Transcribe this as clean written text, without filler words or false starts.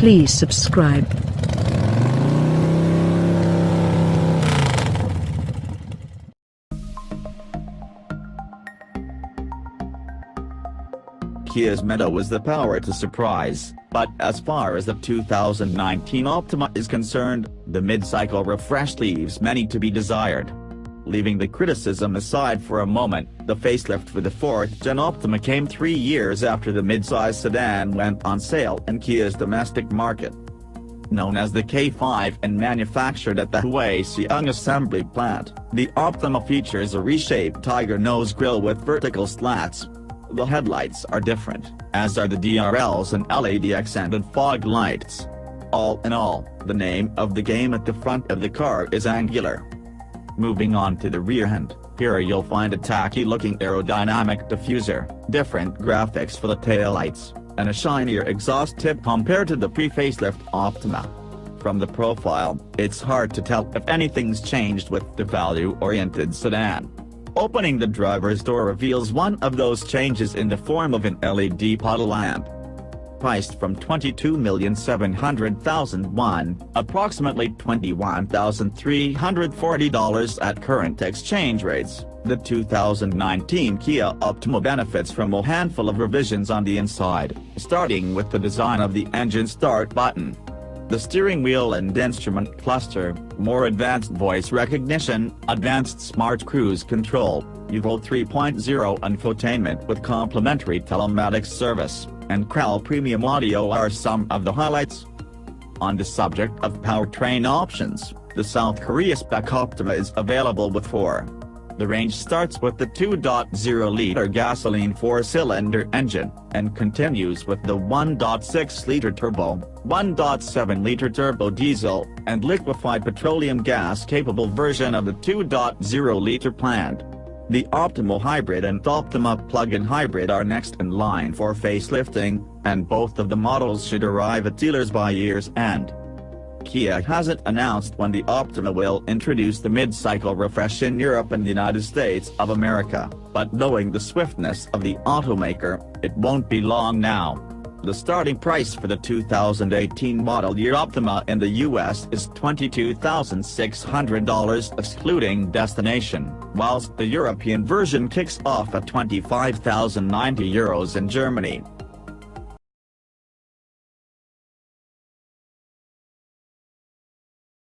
Please subscribe. Kia's Meadow is the power to surprise, but as far as the 2019 Optima is concerned, the mid-cycle refresh leaves many to be desired. Leaving the criticism aside for a moment, the facelift for the 4th-gen Optima came 3 years after the mid-size sedan went on sale in Kia's domestic market. Known as the K5 and manufactured at the Hwaseong assembly plant, the Optima features a reshaped tiger nose grille with vertical slats. The headlights are different, as are the DRLs and LED-accented fog lights. All in all, the name of the game at the front of the car is angular. Moving on to the rear end, here you'll find a tacky-looking aerodynamic diffuser, different graphics for the taillights, and a shinier exhaust tip compared to the pre-facelift Optima. From the profile, it's hard to tell if anything's changed with the value-oriented sedan. Opening the driver's door reveals one of those changes in the form of an LED puddle lamp. Priced from $22,700,000, approximately $21,340 at current exchange rates, the 2019 Kia Optima benefits from a handful of revisions on the inside, starting with the design of the engine start button. The steering wheel and instrument cluster, more advanced voice recognition, advanced smart cruise control, Evo 3.0 infotainment with complimentary telematics service, and Grille premium audio are some of the highlights. On the subject of powertrain options, the South Korea spec Optima is available with 4. The range starts with the 2.0-liter gasoline 4-cylinder engine, and continues with the 1.6-liter turbo, 1.7-liter turbo diesel, and liquefied petroleum gas-capable version of the 2.0-liter planned. The Optima Hybrid and Optima Plug-in Hybrid are next in line for facelifting, and both of the models should arrive at dealers by year's end. Kia hasn't announced when the Optima will introduce the mid-cycle refresh in Europe and the United States of America, but knowing the swiftness of the automaker, it won't be long now. The starting price for the 2018 model year Optima in the US is $22,600 excluding destination, whilst the European version kicks off at €25,090 in Germany.